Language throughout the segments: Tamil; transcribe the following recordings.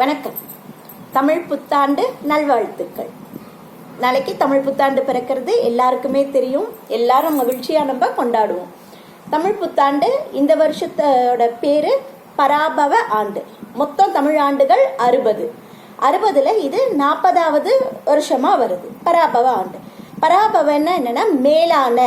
வணக்கம். தமிழ் புத்தாண்டு நல்வாழ்த்துக்கள். நாளைக்கு தமிழ் புத்தாண்டு பிறக்கிறது, எல்லாருக்குமே தெரியும். எல்லாரும் மகிழ்ச்சியாக நம்ம கொண்டாடுவோம். தமிழ் புத்தாண்டு இந்த வருஷத்தோட பேரு பராபவ ஆண்டு. மொத்தம் தமிழ் ஆண்டுகள் 60. 60ல் இது 40வது வருஷமா வருது பராபவ ஆண்டு. பராபவன்னா என்னன்னா மேலான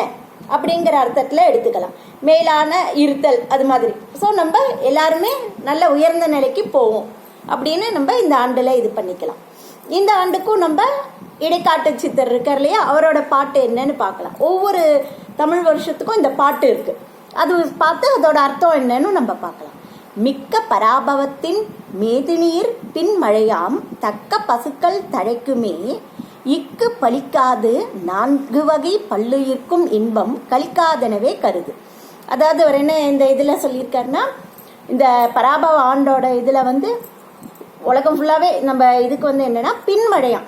அப்படிங்கிற அர்த்தத்தில் எடுத்துக்கலாம். மேலான இருத்தல் அது மாதிரி. ஸோ நம்ம எல்லாருமே நல்ல உயர்ந்த நிலைக்கு போவோம் அப்படின்னு நம்ம இந்த ஆண்டில் இது பண்ணிக்கலாம். இந்த ஆண்டுக்கும் நம்ம இடைக்காட்டு சித்தர் இருக்கார் இல்லையா, அவரோட பாட்டு என்னன்னு பார்க்கலாம். ஒவ்வொரு தமிழ் வருஷத்துக்கும் இந்த பாட்டு இருக்கு. அது பார்த்து அதோட அர்த்தம் என்னன்னு நம்ம பார்க்கலாம். மிக்க பராபவத்தின் மேதினீர் பின் மழையாம் தக்க பசுக்கள் தழைக்குமே இக்கு பலிக்காது 4 வகை பல்லுயிர்க்கும் இன்பம் கலிக்காதனவே கருது. அதாவது அவர் என்ன இந்த இதில் சொல்லியிருக்காருன்னா, இந்த பராபவ ஆண்டோட இதில் வந்து உலகம் ஃபுல்லாகவே நம்ம இதுக்கு வந்து என்னன்னா பின்மழையாம்.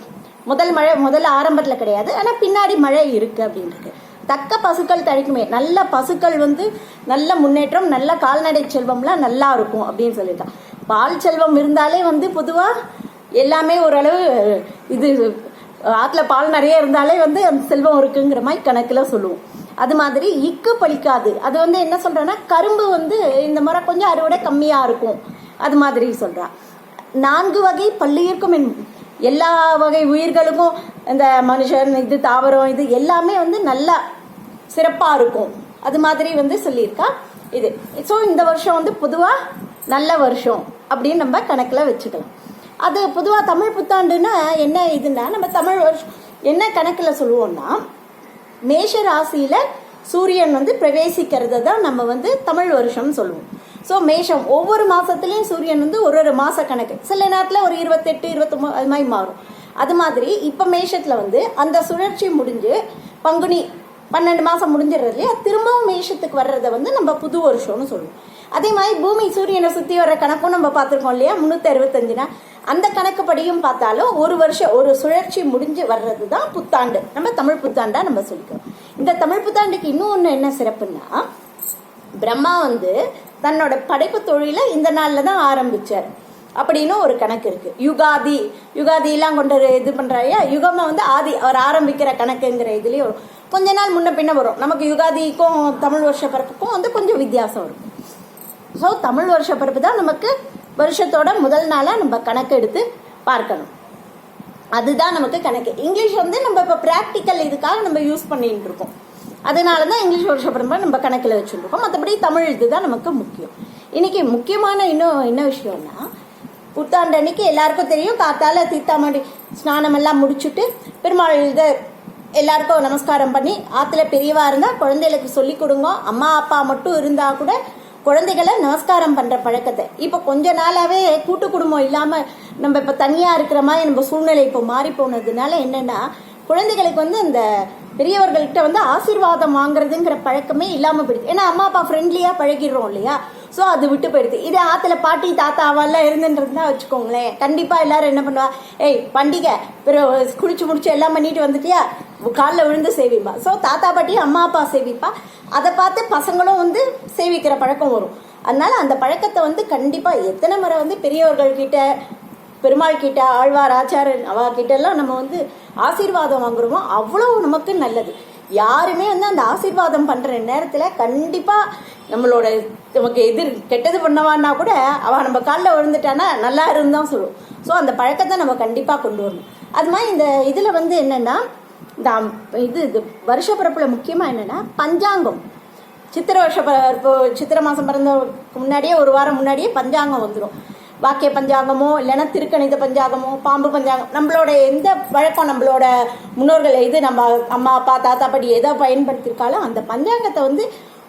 முதல் ஆரம்பத்தில் கிடையாது, ஆனால் பின்னாடி மழை இருக்கு அப்படின்றது. தக்க பசுக்கள் தழைக்குமே, நல்ல பசுக்கள் வந்து நல்ல முன்னேற்றம், நல்ல கால்நடை செல்வம்லாம் நல்லா இருக்கும் அப்படின்னு சொல்லியிருக்கான். பால் செல்வம் இருந்தாலே வந்து பொதுவாக எல்லாமே ஓரளவு இது ஆற்றுல பால் நிறைய இருந்தாலே வந்து அந்த செல்வம் இருக்குங்கிற மாதிரி கணக்கில் சொல்லுவோம். அது மாதிரி இக்கு பலிக்காது, அது வந்து என்ன சொல்றேன்னா கரும்பு வந்து இந்த முறை கொஞ்சம் அறுவடை கம்மியாக இருக்கும் அது மாதிரி சொல்றா. 4 வகை பல்லுயிர்க்கும் எல்லா வகை உயிர்களுக்கும், இந்த மனுஷன் இது தாவரம் இது எல்லாமே வந்து நல்லா சிறப்பாக இருக்கும் அது மாதிரி வந்து சொல்லியிருக்கா இது. ஸோ இந்த வருஷம் வந்து பொதுவாக நல்ல வருஷம் அப்படின்னு நம்ம கணக்கில் வச்சுக்கலாம். அது பொதுவாக தமிழ் புத்தாண்டுன்னா என்ன இதுன்னா, நம்ம தமிழ் வருஷம் என்ன கணக்கில் சொல்லுவோம்னா, மேஷ ராசியில சூரியன் வந்து பிரவேசிக்கிறத தான் நம்ம வந்து தமிழ் வருஷம் சொல்லுவோம். ஸோ மேஷம் ஒவ்வொரு மாசத்துலயும் சூரியன் வந்து ஒரு மாச கணக்கு, சில நேரத்தில் ஒரு 28, 29 அது மாதிரி மாறும். அது மாதிரி இப்போ மேஷத்துல வந்து அந்த சுழற்சி முடிஞ்சு பங்குனி 12 மாசம் முடிஞ்சிடறது இல்லையா, திரும்பவும் மேஷத்துக்கு வர்றதை வந்து நம்ம புது வருஷம்னு சொல்லுவோம். அதே மாதிரி பூமி சூரியனை சுற்றி வர்ற கணக்கும் நம்ம பார்த்துருக்கோம் இல்லையா, 365. அந்த கணக்குப்படியும் பார்த்தாலும் ஒரு வருஷம் ஒரு சுழற்சி முடிஞ்சு வர்றது தான் புத்தாண்டு, நம்ம தமிழ் புத்தாண்டா நம்ம சொல்லிக்கிறோம். இந்த தமிழ் புத்தாண்டுக்கு இன்னும் ஒன்று என்ன சிறப்புன்னா, பிரம்மா வந்து தன்னோட படைப்பு தொழிலை இந்த நாளில் தான் ஆரம்பிச்சார் அப்படின்னு ஒரு கணக்கு இருக்கு. யுகாதி எல்லாம் கொண்டு இது பண்றாயா, யுகமா வந்து ஆதி அவர் ஆரம்பிக்கிற கணக்குங்கிற இதுலயும் கொஞ்ச நாள் முன்ன பின்ன வரும். நமக்கு யுகாதிக்கும் தமிழ் வருஷ பிறப்புக்கும் வந்து கொஞ்சம் வித்தியாசம் இருக்கும். ஸோ தமிழ் வருஷ பிறப்பு தான் நமக்கு வருஷத்தோட முதல் நாளாக நம்ம கணக்கு எடுத்து பார்க்கணும். அதுதான் நமக்கு கணக்கு. இங்கிலீஷ் வந்து நம்ம இப்போ ப்ராக்டிக்கல் இதுக்காக நம்ம யூஸ் பண்ணிட்டு இருக்கோம். அதனால தான் இங்கிலீஷ் வருஷ பிறப்பை நம்ம கணக்கில் வச்சுருக்கோம். மற்றபடி தமிழ் இதுதான் நமக்கு முக்கியம். இன்னைக்கு முக்கியமான இன்னும் என்ன விஷயம்னா, புத்தாண்டு அன்னைக்கு எல்லாருக்கும் தெரியும், காத்தால தீர்த்தாமடி ஸ்நானம் எல்லாம் முடிச்சுட்டு பெருமாள் இதை எல்லாருக்கும் நமஸ்காரம் பண்ணி, ஆற்றுல பெரியவா இருந்தால் குழந்தைகளுக்கு சொல்லி கொடுங்க. அம்மா அப்பா மட்டும் இருந்தால் கூட குழந்தைகளை நமஸ்காரம் பண்ற பழக்கத்தை இப்போ கொஞ்ச நாளாவே கூட்டு குடும்பம் இல்லாம நம்ம இப்ப தனியா இருக்கிற மாதிரி நம்ம சூழ்நிலை இப்போ மாறி போனதுனால என்னன்னா, குழந்தைகளுக்கு வந்து அந்த பெரியவர்கள்கிட்ட வந்து ஆசீர்வாதம் வாங்குறதுங்கிற பழக்கமே இல்லாம போயிடுது. ஏன்னா அம்மா அப்பா ஃப்ரெண்ட்லியா பழகிடுறோம் இல்லையா, ஸோ அது விட்டு போயிடுது. இதே ஆத்துல பாட்டி தாத்தாவெல்லாம் இருந்துன்றதுனா வச்சுக்கோங்களேன், கண்டிப்பா எல்லாரும் என்ன பண்ணுவா, ஏய் பண்டிகை குளிச்சு முடிச்சு எல்லாம் பண்ணிட்டு வந்துட்டியா, காலில் விழுந்து சேவிப்பா. ஸோ தாத்தா பாட்டி அம்மா அப்பா சேவிப்பா, அதை பார்த்து பசங்களும் வந்து சேவிக்கிற பழக்கம் வரும். அதனால அந்த பழக்கத்தை வந்து கண்டிப்பா எத்தனை முறை வந்து பெரியவர்கள் கிட்ட, பெருமாள் கிட்ட, ஆழ்வார் ஆச்சாரன் அவகிட்ட எல்லாம் நம்ம வந்து ஆசீர்வாதம் வாங்குறோமோ அவ்வளோ நமக்கு நல்லது. யாருமே வந்து அந்த ஆசீர்வாதம் பண்ற நேரத்துல கண்டிப்பா நமக்கு எதிர் கெட்டது பண்ணவான்னா கூட அவ நம்ம காலில் விழுந்துட்டானா நல்லா இருந்தான் சொல்லுவோம். ஸோ அந்த பழக்கத்தை நம்ம கண்டிப்பா கொண்டு வரணும். அது மாதிரி இந்த இதுல வந்து என்னன்னா, இது வருஷ பிறப்புல முக்கியமா என்னன்னா பஞ்சாங்கம். சித்திரை வருஷ பிறப்பு, சித்திரை மாசம் பிறந்ததுக்கு முன்னாடியே ஒரு வாரம் முன்னாடியே பஞ்சாங்கம் வந்துடும். வாக்கிய பஞ்சாங்கமோ இல்லைன்னா திருக்கணித பஞ்சாங்கமோ பாம்பு பஞ்சாங்கம், நம்மளோட எந்த வழக்கம் நம்மளோட முன்னோர்கள் இது நம்ம அம்மா அப்பா தாத்தா பாட்டி எதை பயன்படுத்தியிருக்காலும் அந்த பஞ்சாங்கத்தை வந்து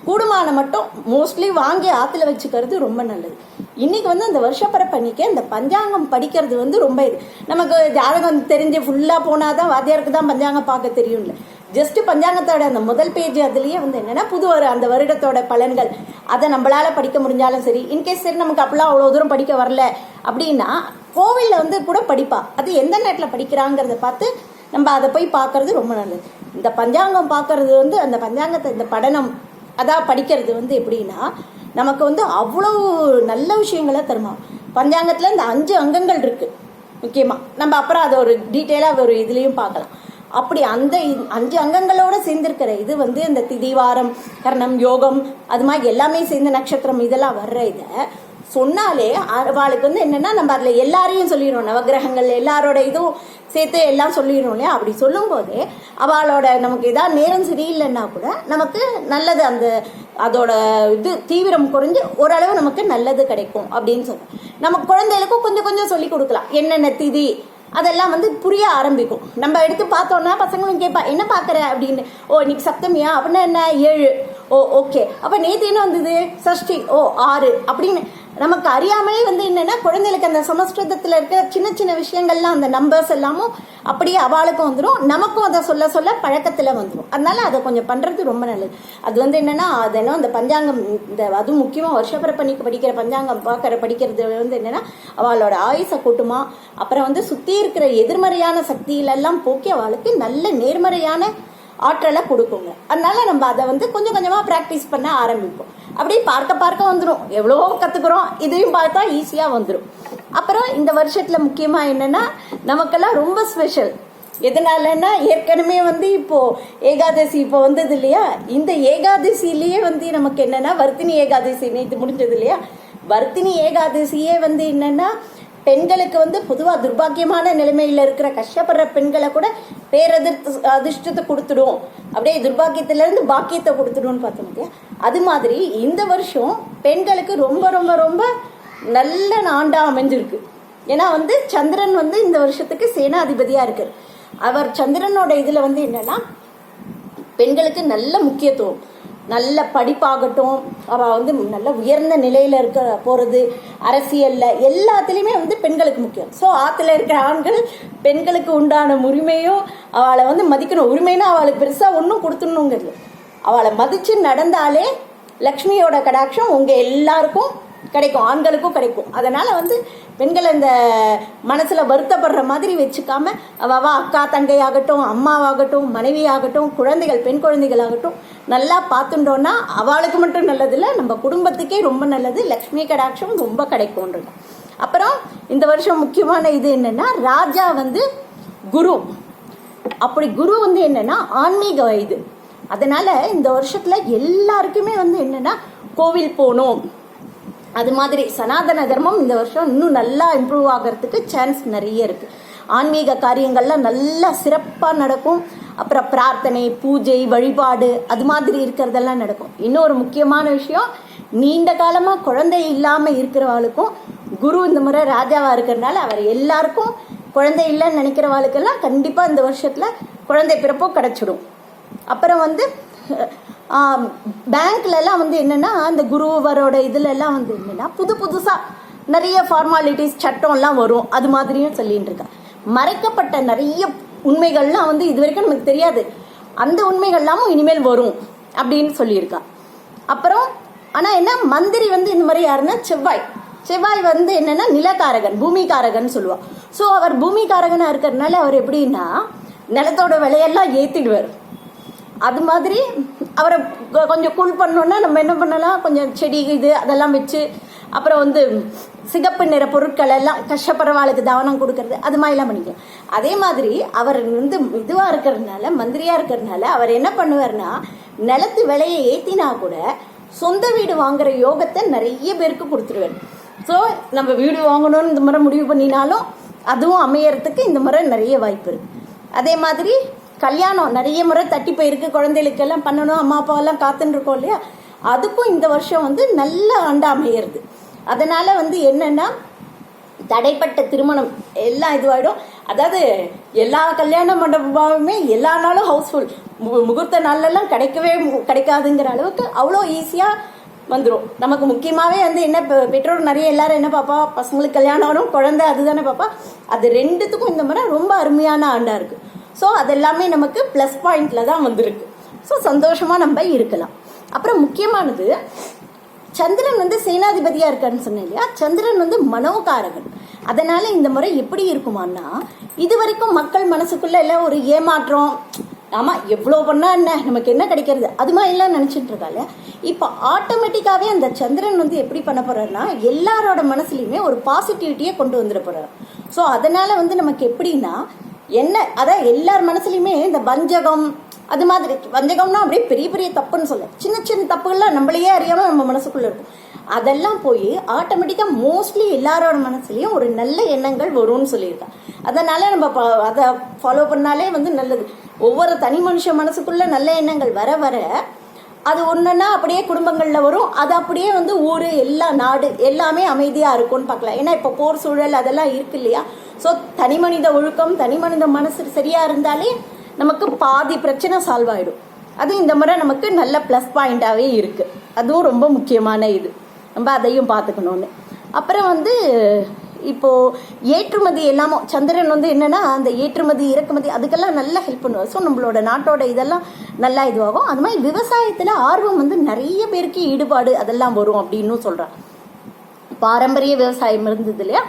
கூடுமான மட்டும் மோஸ்ட்லி வாங்கி ஆற்றுல வச்சுக்கிறது ரொம்ப நல்லது. இன்னைக்கு வந்து அந்த வருஷ பிறப்பன்னைக்கு அந்த பஞ்சாங்கம் படிக்கிறது வந்து ரொம்ப இது. நமக்கு ஜாதகம் தெரிஞ்சு ஃபுல்லாக போனாதான் வாத்தியாருக்கு தான் பஞ்சாங்கம் பார்க்க தெரியும் இல்லை, ஜஸ்ட் பஞ்சாங்கத்தோட அந்த முதல் பேஜ் அதுலேயே வந்து என்னன்னா அந்த வருடத்தோட பலன்கள் அதை நம்மளால படிக்க முடிஞ்சாலும் சரி, இன்கேஸ் சரி நமக்கு அப்பெல்லாம் அவ்வளோ தூரம் படிக்க வரல அப்படின்னா கோவிலில் வந்து கூட படிப்பா, அது எந்த நேரத்தில் படிக்கிறாங்கிறத பார்த்து நம்ம அதை போய் பார்க்கறது ரொம்ப நல்லது. இந்த பஞ்சாங்கம் பார்க்கறது வந்து அந்த பஞ்சாங்கத்தை இந்த படனம் அதான் படிக்கிறது வந்து எப்படின்னா நமக்கு வந்து அவ்வளோ நல்ல விஷயங்களை தருமா. பஞ்சாங்கத்தில் இந்த 5 அங்கங்கள் இருக்குது முக்கியமாக. நம்ம அப்புறம் அதை ஒரு டீட்டெயிலாக ஒரு இதுலேயும் பார்க்கலாம். அப்படி அந்த 5 அங்கங்களோட சேர்ந்திருக்கிற இது வந்து இந்த திதி, வாரம், கர்ணம், யோகம், அது மாதிரி எல்லாமே சேர்ந்து நட்சத்திரம் இதெல்லாம் வர்ற இதை சொன்னாலே அவளுக்கு வந்து என்னன்னா நம்ம அதில் எல்லாரையும் சொல்லிடுறோம், நவகிரகங்கள் எல்லாரோட இதுவும் சேர்த்து எல்லாம் சொல்லிடுறோம் இல்லையா. அப்படி சொல்லும் போதே அவளோட நமக்கு ஏதாவது நேரம் சரியில்லைன்னா கூட நமக்கு நல்லது, அந்த அதோட இது தீவிரம் குறைஞ்சு ஓரளவு நமக்கு நல்லது கிடைக்கும் அப்படின்னு சொல்றோம். நம்ம குழந்தைகளுக்கும் கொஞ்சம் கொஞ்சம் சொல்லி கொடுக்கலாம். என்னென்ன திதி அதெல்லாம் வந்து புரிய ஆரம்பிக்கும். நம்ம எடுத்து பார்த்தோம்னா பசங்களும் கேட்பா என்ன பார்க்குற அப்படின்னு. ஓ இன்னைக்கு சப்தமியா அப்படின்னா என்ன 7, ஓ ஓகே, அப்போ நேற்று என்ன வந்தது சஷ்டி, ஓ 6 அப்படின்னு நமக்கு அறியாமலே வந்து என்னன்னா குழந்தைகளுக்கு அந்த சமஸ்கிருதத்தில் இருக்கிற சின்ன சின்ன விஷயங்கள்லாம் அந்த நம்பர்ஸ் எல்லாமும் அப்படியே அவளுக்கும் வந்துடும், நமக்கும் அதை சொல்ல சொல்ல பழக்கத்தில் வந்துடும். அதனால அதை கொஞ்சம் பண்ணுறது ரொம்ப நல்லது. அது வந்து என்னன்னா அதெல்லாம் அந்த பஞ்சாங்கம் இந்த அதுவும் முக்கியமாக வருஷப்பிறப்பணிக்கு படிக்கிற பஞ்சாங்கம் படிக்கிறது வந்து என்னன்னா அவளோட ஆயுசை கூட்டுமா. அப்புறம் வந்து சுற்றி இருக்கிற எதிர்மறையான சக்தியிலெல்லாம் போக்கி அவளுக்கு நல்ல நேர்மறையான ஆற்றலை கொடுக்குங்க. அதனால நம்ம அதை வந்து கொஞ்சம் கொஞ்சமாக ப்ராக்டிஸ் பண்ண ஆரம்பிப்போம். அப்படியே பார்க்க வந்துடும், எவ்வளோ கற்றுக்குறோம், இதையும் பார்த்தா ஈஸியாக வந்துடும். அப்புறம் இந்த வருஷத்தில் முக்கியமாக என்னென்னா நமக்கெல்லாம் ரொம்ப ஸ்பெஷல் எதனாலன்னா ஏற்கனவே வந்து இப்போது ஏகாதசி இப்போ வந்தது இல்லையா. இந்த ஏகாதசிலேயே வந்து நமக்கு என்னென்னா வர்த்தினி ஏகாதசி நேற்று முடிஞ்சது இல்லையா. வர்த்தினி ஏகாதசியே வந்து என்னென்னா பெண்களுக்கு வந்து பொதுவாக துர்பாக்கியமான நிலைமையில் இருக்கிற கஷ்டப்படுற பெண்களை கூட அதிர்ஷ்டத்தை கொடுத்துடும், அப்படியே துர்பாக்கியத்திலேருந்து பாக்கியத்தை கொடுத்துடும்னு பார்த்தோம் இல்லையா. அது மாதிரி இந்த வருஷம் பெண்களுக்கு ரொம்ப ரொம்ப ரொம்ப நல்ல ஆண்டா அமைஞ்சிருக்கு. ஏன்னா வந்து சந்திரன் வந்து இந்த வருஷத்துக்கு சேனாதிபதியாக இருக்கார். அவர் சந்திரனோட இதில் வந்து என்னன்னா பெண்களுக்கு நல்ல முக்கியத்துவம், நல்ல படிப்பாகட்டும், அவள் வந்து நல்ல உயர்ந்த நிலையில் இருக்க போகிறது, அரசியலில் எல்லாத்துலேயுமே வந்து பெண்களுக்கு முக்கியம். ஸோ ஆற்றுல இருக்கிற ஆண்கள் பெண்களுக்கு உண்டான உரிமையும் அவளை வந்து மதிக்கணும். உரிமைனா அவளுக்கு பெருசாக ஒன்றும் கொடுத்துடணுங்கிறது, அவளை மதித்து நடந்தாலே லக்ஷ்மியோட கடாட்சம் உங்கள் எல்லாருக்கும் கிடைக்கும், ஆண்களுக்கும் கிடைக்கும். அதனால் வந்து பெண்களை இந்த மனசில் வருத்தப்படுற மாதிரி வச்சுக்காம அவள் அக்கா தங்கையாகட்டும், அம்மாவாகட்டும், மனைவியாகட்டும், குழந்தைகள் பெண் குழந்தைகளாகட்டும் நல்லா பார்த்துட்டோன்னா அவளுக்கு மட்டும் நல்லதில்லை, நம்ம குடும்பத்துக்கே ரொம்ப நல்லது, லக்ஷ்மி கடாட்சம் ரொம்ப கிடைக்கும்ன்றது. அப்புறம் இந்த வருஷம் முக்கியமான இது என்னென்னா ராஜா வந்து குரு. அப்படி குரு வந்து என்னென்னா ஆன்மீக இது. அதனால் இந்த வருஷத்தில் எல்லாருக்குமே வந்து என்னென்னா கோவில் போகணும். அது மாதிரி சனாதன தர்மம் இந்த வருஷம் இன்னும் நல்லா இம்ப்ரூவ் ஆகிறதுக்கு சான்ஸ் நிறைய இருக்குது. ஆன்மீக காரியங்கள்லாம் நல்லா சிறப்பாக நடக்கும். அப்புறம் பிரார்த்தனை, பூஜை, வழிபாடு அது மாதிரி இருக்கிறதெல்லாம் நடக்கும். இன்னொரு முக்கியமான விஷயம், நீண்ட காலமாக குழந்தை இல்லாமல் இருக்கிறவாளுக்கும் குரு இந்த முறை ராஜாவாக இருக்கிறதுனால அவர் எல்லாருக்கும் குழந்தை இல்லைன்னு நினைக்கிறவாளுக்கெல்லாம் கண்டிப்பாக இந்த வருஷத்தில் குழந்தை பிறப்போ கிடச்சிடும். அப்புறம் வந்து பேங்க்லலாம் வந்து என்னென்னா அந்த குருவரோட இதுலலாம் வந்து என்னென்னா புதுசாக நிறைய ஃபார்மாலிட்டிஸ் சட்டம்லாம் வரும். அது மாதிரியும் சொல்லிட்டு இருக்கா. மறைக்கப்பட்ட நிறைய உண்மைகள்லாம் வந்து இது வரைக்கும் நமக்கு தெரியாது, அந்த உண்மைகள்லாமும் இனிமேல் வரும் அப்படின்னு சொல்லியிருக்கா. அப்புறம் ஆனால் என்ன மந்திரி வந்து இந்த மாதிரி யாருன்னா செவ்வாய் வந்து என்னென்னா நிலக்காரகன், பூமிக்காரகன் சொல்லுவாள். ஸோ அவர் பூமிக்காரகனாக இருக்கிறதுனால அவர் எப்படின்னா நிலத்தோட விலையெல்லாம் ஏற்றிடுவார். அது மாதிரி அவரை கொஞ்சம் கூல் பண்ணோன்னா நம்ம என்ன பண்ணலாம், கொஞ்சம் செடி இது அதெல்லாம் வச்சு அப்புறம் வந்து சிகப்பு நிற பொருட்கள் எல்லாம் கஷ்டப்படுறவாளுக்கு தானம் கொடுக்கறது அது மாதிரிலாம் பண்ணிக்கலாம். அதே மாதிரி அவர் வந்து இதுவாக இருக்கிறதுனால, மந்திரியாக இருக்கிறதுனால அவர் என்ன பண்ணுவார்னா நிலத்து விலையை ஏற்றினா கூட சொந்த வீடு வாங்குற யோகத்தை நிறைய பேருக்கு கொடுத்துருவார். ஸோ நம்ம வீடு வாங்கணும்னு இந்த முறை முடிவு பண்ணினாலும் அதுவும் அமையறதுக்கு இந்த முறை நிறைய வாய்ப்பு இருக்குது. அதே மாதிரி கல்யாணம் நிறைய முறை தட்டி போயிருக்கு, குழந்தைகளுக்கெல்லாம் பண்ணணும், அம்மா அப்பாவெல்லாம் காத்துன்னு இருக்கோம் இல்லையா, அதுக்கும் இந்த வருஷம் வந்து நல்ல ஆண்டா அமையிறது. அதனால் வந்து என்னென்னா தடைப்பட்ட திருமணம் எல்லாம் இதுவாகிடும். அதாவது எல்லா கல்யாண மண்டபமுமே எல்லா நாளும் ஹவுஸ்ஃபுல், முகூர்த்த நாள்லாம் கிடைக்காதுங்கிற அளவுக்கு அவ்வளோ ஈஸியாக வந்துடும். நமக்கு முக்கியமாகவே வந்து என்ன பெற்றோர் நிறைய எல்லாரும் என்ன பாப்பா, பசங்களுக்கு கல்யாணம் ஆகணும், குழந்தை அதுதானே பாப்பா, அது ரெண்டுத்துக்கும் இந்த முறை ரொம்ப அருமையான ஆண்டாக இருக்குது. ஸோ அதெல்லாமே நமக்கு ப்ளஸ் பாயிண்டில் தான் வந்திருக்கு. ஸோ சந்தோஷமாக நம்ம இருக்கலாம். அப்புறம் முக்கியமானது சந்திரன் வந்து சேனாதிபதியாக இருக்கான்னு சொன்னேன் இல்லையா, சந்திரன் வந்து மனோகாரகன். அதனால் இந்த முறை எப்படி இருக்குமான்னா இது வரைக்கும் மக்கள் மனசுக்குள்ளே எல்லாம் ஒரு ஏமாற்றம், ஆமாம் எவ்வளோ பண்ணால் என்ன நமக்கு என்ன கிடைக்கிறது அது மாதிரிலாம் நினச்சிட்டு இருக்காங்க. இப்போ ஆட்டோமேட்டிக்காவே அந்த சந்திரன் வந்து எப்படி பண்ண போறாருன்னா எல்லாரோட மனசுலயுமே ஒரு பாசிட்டிவிட்டியை கொண்டு வந்துட போறாரு. ஸோ அதனால வந்து நமக்கு எப்படின்னா என்ன, அதான் எல்லார் மனசுலயுமே இந்த வஞ்சகம், அது மாதிரி வஞ்சகம்னா அப்படியே பெரிய பெரிய தப்புன்னு சொல்ல, சின்ன சின்ன தப்புகள்லாம் நம்மளையே அறியாம நம்ம மனசுக்குள்ள இருக்கும். அதெல்லாம் போய் ஆட்டோமேட்டிக்கா மோஸ்ட்லி எல்லாரோட மனசுலயும் ஒரு நல்ல எண்ணங்கள் வரும்னு சொல்லியிருக்காங்க. அதனால நம்ம அதை ஃபாலோ பண்ணாலே வந்து நல்லது. ஒவ்வொரு தனி மனுஷ மனசுக்குள்ள நல்ல எண்ணங்கள் வர வர அது ஒன்றுன்னா அப்படியே குடும்பங்களில் வரும். அது அப்படியே வந்து ஊர், எல்லா நாடு எல்லாமே அமைதியாக இருக்கும்னு பார்க்கலாம். ஏன்னா இப்போ போர் சூழல் அதெல்லாம் இருக்கு இல்லையா. ஸோ தனி மனித ஒழுக்கம், தனி மனித மனசு சரியா இருந்தாலே நமக்கு பாதி பிரச்சனை சால்வ் ஆயிடும். அது இந்த முறை நமக்கு நல்ல ப்ளஸ் பாயிண்டாகவே இருக்கு. அதுவும் ரொம்ப முக்கியமான இது, நம்ம அதையும் பார்த்துக்கணும்னு. அப்புறம் வந்து இப்போ ஏற்றுமதி எல்லாமும் சந்திரன் வந்து என்னன்னா அந்த ஏற்றுமதி இறக்குமதி அதுக்கெல்லாம் நல்லா ஹெல்ப் பண்ணுவார். ஸோ நம்மளோட நாட்டோட இதெல்லாம் நல்லா இதுவாகும். அது மாதிரி விவசாயத்தில் ஆர்வம் வந்து நிறைய பேருக்கு ஈடுபாடு அதெல்லாம் வரும் அப்படின்னு சொல்றாங்க. பாரம்பரிய விவசாயம் இருந்தது இல்லையா,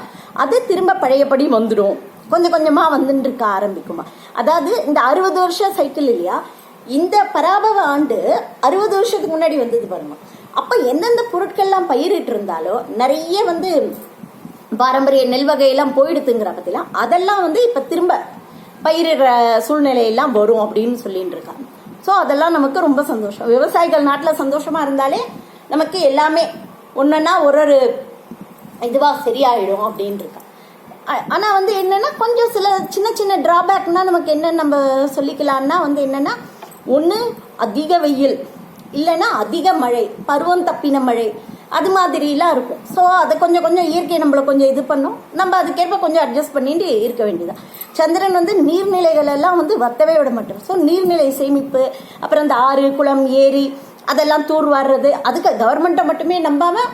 அது திரும்ப பழையபடி வந்துடும், கொஞ்சம் கொஞ்சமா வந்துட்டு இருக்க ஆரம்பிக்குமா. அதாவது இந்த 60 வருஷ சைக்கிள் இல்லையா, இந்த பராபவ ஆண்டு 60 வருஷத்துக்கு முன்னாடி வந்தது பாருங்க. அப்ப எந்தெந்த பொருட்கள்லாம் பயிரிட்டு இருந்தாலோ நிறைய வந்து பாரம்பரிய நெல் வகையெல்லாம் போயிடுத்துங்கிற பத்திலாம் அதெல்லாம் வந்து இப்ப திரும்ப பயிரிடுற சூழ்நிலையெல்லாம் வரும் அப்படின்னு சொல்லிட்டு இருக்காங்க. ஸோ அதெல்லாம் நமக்கு ரொம்ப சந்தோஷம். விவசாயிகள் நாட்டில் சந்தோஷமா இருந்தாலே நமக்கு எல்லாமே ஒன்றுன்னா ஒரு இதுவா சரியாயிடும் அப்படின்னு இருக்கா. ஆனா வந்து என்னன்னா கொஞ்சம் சில சின்ன சின்ன டிராபேக்னா நமக்கு என்ன நம்ம சொல்லிக்கலாம்னா வந்து என்னன்னா, ஒன்று அதிக வெயில், இல்லைன்னா அதிக மழை, பருவம் தப்பின மழை, அது மாதிரிலாம் இருக்கும். ஸோ அதை கொஞ்சம் கொஞ்சம் இயற்கையை நம்மளை கொஞ்சம் இது பண்ணும், நம்ம அதுக்கேற்ப கொஞ்சம் அட்ஜஸ்ட் பண்ணிட்டு இருக்க வேண்டியதான். சந்திரன் வந்து நீர்நிலைகள் எல்லாம் வந்து வத்தவே விட மாட்டோம். ஸோ நீர்நிலை சேமிப்பு, அப்புறம் இந்த ஆறு குளம் ஏரி அதெல்லாம் தூர் வாடுறது, அதுக்கு கவர்மெண்ட்டை மட்டுமே நம்பாம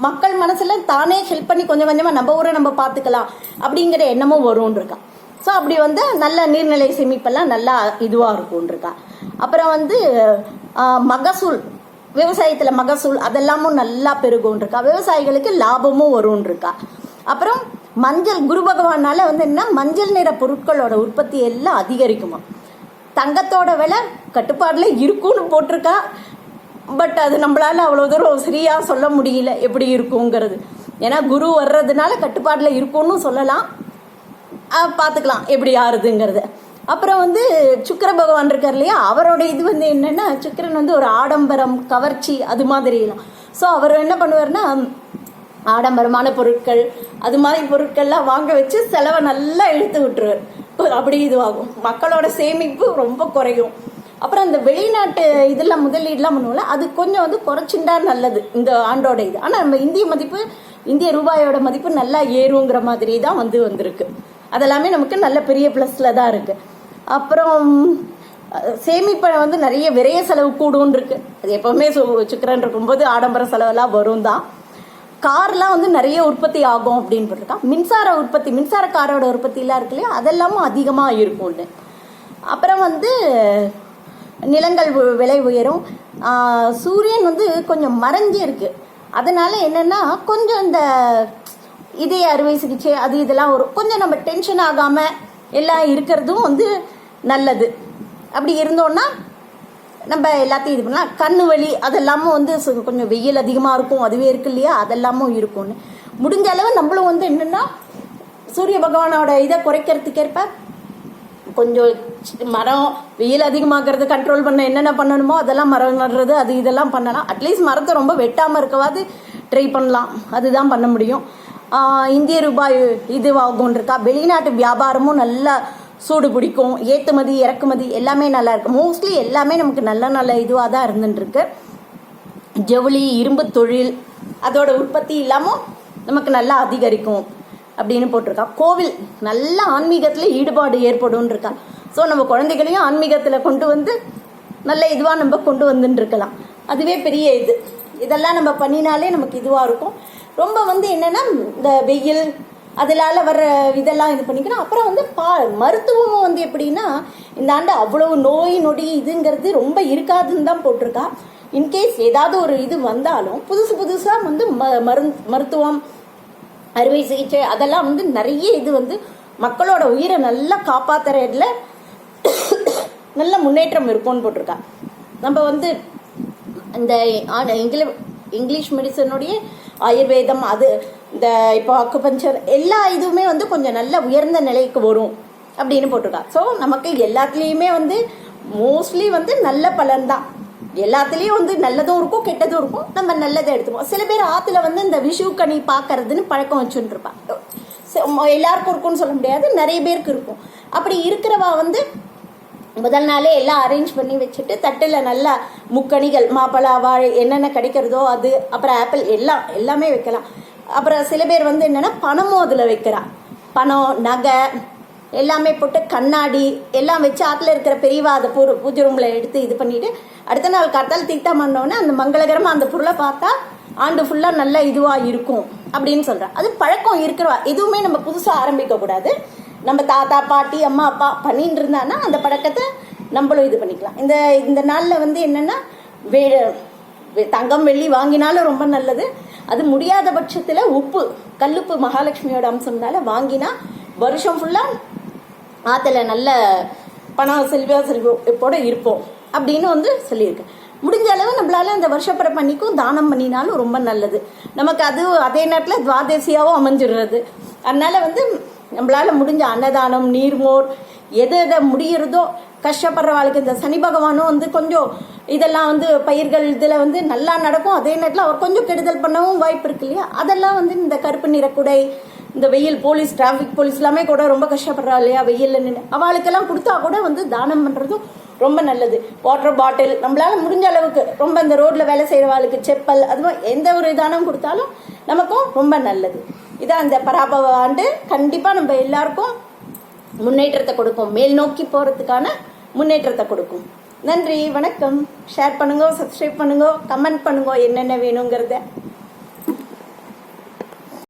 மக்கள் மனசுல தானே ஹெல்ப் பண்ணி கொஞ்சம் கொஞ்சமா நம்ம ஊரை நம்ம பார்த்துக்கலாம் அப்படிங்கிற எண்ணமும் வரும்னு இருக்கா. ஸோ அப்படி வந்து நல்ல நீர்நிலை சேமிப்பெல்லாம் நல்லா இதுவாக இருக்கும்னு இருக்கா. அப்புறம் வந்து மகசூல், விவசாயத்தில் மகசூல் அதெல்லாமும் நல்லா பெருகும் இருக்கா. விவசாயிகளுக்கு லாபமும் வரும்னு இருக்கா. அப்புறம் மஞ்சள், குரு பகவானால வந்து என்ன, மஞ்சள் நிற பொருட்களோட உற்பத்தி எல்லாம் அதிகரிக்குமா. தங்கத்தோட விலை கட்டுப்பாடுல இருக்கும்னு போட்டிருக்கா. பட் அது நம்மளால அவ்வளோ தூரம் சரியா சொல்ல முடியல எப்படி இருக்குங்கிறது. ஏன்னா குரு வர்றதுனால கட்டுப்பாடுல இருக்கும்னு சொல்லலாம், பார்த்துக்கலாம் எப்படி ஆறுதுங்கிறது. அப்புறம் வந்து சுக்கிர பகவான் இருக்கார் இல்லையா, அவரோட இது வந்து என்னன்னா, சுக்கிரன் வந்து ஒரு ஆடம்பரம், கவர்ச்சி அது மாதிரிலாம். ஸோ அவர் என்ன பண்ணுவார்னா, ஆடம்பரமான பொருட்கள் அது மாதிரி பொருட்கள்லாம் வாங்க வச்சு செலவை நல்லா இழுத்து விட்டுருவார். அப்படி இதுவாகும், மக்களோட சேமிப்பு ரொம்ப குறையும். அப்புறம் இந்த வெளிநாட்டு இதெல்லாம் முதலீடுலாம் பண்ணுவோம்ல, அது கொஞ்சம் வந்து குறைச்சுண்டா நல்லது இந்த ஆண்டோட இது. ஆனால் நம்ம இந்திய மதிப்பு, இந்திய ரூபாயோட மதிப்பு நல்லா ஏறுங்கிற மாதிரி தான் வந்திருக்கு. அதெல்லாமே நமக்கு நல்ல பெரிய ப்ளஸ்ல தான் இருக்கு. அப்புறம் சேமிப்பை வந்து நிறைய விரைய செலவு கூடும் இருக்கு. அது எப்பவுமே சுக்கிரன் இருக்கும்போது ஆடம்பர செலவெல்லாம் வரும் தான். கார்லாம் வந்து நிறைய உற்பத்தி ஆகும் அப்படின்னு போட்டிருக்கான். மின்சார உற்பத்தி, மின்சார காரோட உற்பத்திலாம் இருக்கு இல்லையா, அதெல்லாமும் அதிகமாக இருக்கும்னு. அப்புறம் வந்து நிலங்கள் விலை உயரும். சூரியன் வந்து கொஞ்சம் மறைஞ்சு இருக்கு, அதனால என்னன்னா கொஞ்சம் இந்த இதய அறுவை சிகிச்சை அது இதெல்லாம் வரும். கொஞ்சம் நம்ம டென்ஷன் ஆகாம எல்லாம் இருக்கிறதும் வந்து நல்லது. அப்படி இருந்தோம்னா நம்ம எல்லாத்தையும் இது பண்ணலாம். கண்ணு வலி அதெல்லாமும் வந்து கொஞ்சம் வெயில் அதிகமாக இருக்கும், அதுவே இருக்கு இல்லையா, அதெல்லாமும் இருக்கும்னு. முடிஞ்ச அளவு நம்மளும் வந்து என்னன்னா சூரிய பகவானோட இதை குறைக்கிறதுக்கேற்ப கொஞ்சம் மரம், வெயில் அதிகமாகிறது கண்ட்ரோல் பண்ண என்னென்ன பண்ணணுமோ அதெல்லாம் மரம் நடுறது அது இதெல்லாம் பண்ணலாம். அட்லீஸ்ட் மரத்தை ரொம்ப வெட்டாமல் இருக்கவாது ட்ரை பண்ணலாம், அதுதான் பண்ண முடியும். இந்திய ரூபாய் இதுவாகும் இருக்கா. வெளிநாட்டு வியாபாரமும் நல்லா சூடு பிடிக்கும். ஏற்றுமதி இறக்குமதி எல்லாமே நல்லா இருக்கு. மோஸ்ட்லி எல்லாமே நமக்கு நல்ல நல்ல இதுவாக தான் இருந்துட்டு இருக்கு. ஜவுளி, இரும்பு தொழில் அதோட உற்பத்தி இல்லாமல் நமக்கு நல்லா அதிகரிக்கும் அப்படின்னு போட்டிருக்கா. கோவில், நல்ல ஆன்மீகத்தில் ஈடுபாடு ஏற்படும் இருக்கா. ஸோ நம்ம குழந்தைகளையும் ஆன்மீகத்தில் கொண்டு வந்து நல்ல இதுவாக நம்ம கொண்டு வந்துட்டு இருக்கலாம். அதுவே பெரிய இது. இதெல்லாம் நம்ம பண்ணினாலே நமக்கு இதுவாக இருக்கும். ரொம்ப வந்து என்னன்னா இந்த வெயில் அதனால வர்ற இதெல்லாம் இது பண்ணிக்கணும். அப்புறம் வந்து மருத்துவமும் வந்து எப்படின்னா இந்த ஆண்டு அவ்வளவு நோய் நொடி இதுங்கிறது ரொம்ப இருக்காதுன்னு தான் போட்டிருக்கா. இன்கேஸ் ஏதாவது ஒரு இது வந்தாலும் புதுசாக வந்து மருத்துவம், அறுவை சிகிச்சை அதெல்லாம் வந்து நிறைய இது வந்து மக்களோட உயிரை நல்லா காப்பாத்துறதுல நல்ல முன்னேற்றம் இருக்கும்னு போட்டிருக்கா. நம்ம வந்து இந்த இங்கிலீஷ் மெடிசனுடைய ஆயுர்வேதம், அது இந்த இப்போ அக்குபஞ்சர் எல்லா இதுவுமே வந்து கொஞ்சம் நல்ல உயர்ந்த நிலைக்கு வரும் அப்படின்னு போட்டிருக்கா. ஸோ நமக்கு எல்லாத்துலேயுமே வந்து மோஸ்ட்லி வந்து நல்ல பலன் தான். எல்லாத்துலேயும் வந்து நல்லதும் இருக்கும் கெட்டதும் இருக்கும். நம்ம நல்லதை எடுத்துப்போம். சில பேர் ஆற்றுல வந்து இந்த விஷு கனி பார்க்கறதுன்னு பழக்கம் வச்சுட்டு இருப்பா. எல்லாருக்கும் இருக்கும்னு சொல்ல முடியாது, நிறைய பேருக்கு இருக்கும். அப்படி இருக்கிறவா வந்து முதல் நாளே எல்லாம் அரேஞ்ச் பண்ணி வச்சுட்டு தட்டில் நல்லா முக்கணிகள், மாப்பழா, வாழை, என்னென்ன கிடைக்கிறதோ அது, அப்புறம் ஆப்பிள் எல்லாமே வைக்கலாம். அப்புறம் சில பேர் வந்து என்னென்னா பணமும் அதில் வைக்கிறா. பணம், நகை எல்லாமே போட்டு கண்ணாடி எல்லாம் வச்சு ஆற்றுல இருக்கிற பெரியவா அதை பூஜை ரூமில் எடுத்து இது பண்ணிவிட்டு அடுத்த நாள் காத்தால் தீர்த்தம் பண்ணோன்னே அந்த மங்களகரமாக அந்த பொருளை பார்த்தா ஆண்டு ஃபுல்லாக நல்ல இதுவாக இருக்கும் அப்படின்னு சொல்கிறேன். அது பழக்கம் இருக்கிறவா. எதுவுமே நம்ம புதுசாக ஆரம்பிக்கக்கூடாது. நம்ம தாத்தா, பாட்டி, அம்மா, அப்பா பண்ணிட்டு இருந்தான்னா அந்த பழக்கத்தை நம்மளும் இது பண்ணிக்கலாம். இந்த நாளில் வந்து என்னென்னா தங்கம் வெள்ளி வாங்கினாலும் ரொம்ப நல்லது. அது முடியாத பட்சத்தில் உப்பு, கல்லுப்பு மகாலட்சுமியோட அம்சம்னால வாங்கினா வருஷம் ஃபுல்லாக ஆற்றுல நல்ல பணம் செல்வத்தோட இருப்போம் அப்படின்னு வந்து சொல்லியிருக்கு. முடிஞ்ச அளவு நம்மளால அந்த வருஷப்பரை பண்ணிக்கும் தானம் பண்ணினாலும் ரொம்ப நல்லது. நமக்கு அது அதே நேரத்தில் துவாதேசியாவும் அமைஞ்சிடுறது. அதனால வந்து நம்மளால முடிஞ்ச அன்னதானம், நீர்மோர், எது எதை முடிகிறதோ கஷ்டப்படுறவாளுக்கு இந்த சனி பகவானும் வந்து கொஞ்சம் இதெல்லாம் வந்து பயிர்கள் இதில் வந்து நல்லா நடக்கும். அதே நேரத்தில் அவர் கொஞ்சம் கெடுதல் பண்ணவும் வாய்ப்பு இருக்கு இல்லையா. அதெல்லாம் வந்து இந்த கருப்பு நிறக்குடை, இந்த வெயில், போலீஸ், டிராஃபிக் போலீஸ் எல்லாமே கூட ரொம்ப கஷ்டப்படுறா இல்லையா வெயில்ல நின்று, அவளுக்கெல்லாம் கொடுத்தா கூட வந்து தானம் பண்ணுறதும் ரொம்ப நல்லது. வாட்டர் பாட்டில் நம்மளால முடிஞ்ச அளவுக்கு ரொம்ப இந்த ரோட்ல வேலை செய்கிறவாளுக்கு செப்பல், அதுவும் எந்த ஒரு தானம் கொடுத்தாலும் நமக்கும் ரொம்ப நல்லது. இதான் இந்த பராபவ ஆண்டு கண்டிப்பாக நம்ம எல்லாருக்கும் முன்னேற்றத்தை கொடுக்கும், மேல் நோக்கி போகிறதுக்கான முன்னேற்றத்தை கொடுக்கும். நன்றி, வணக்கம். ஷேர் பண்ணுங்க, சப்ஸ்கிரைப் பண்ணுங்க, கமெண்ட் பண்ணுங்க என்னென்ன வேணுங்கிறத.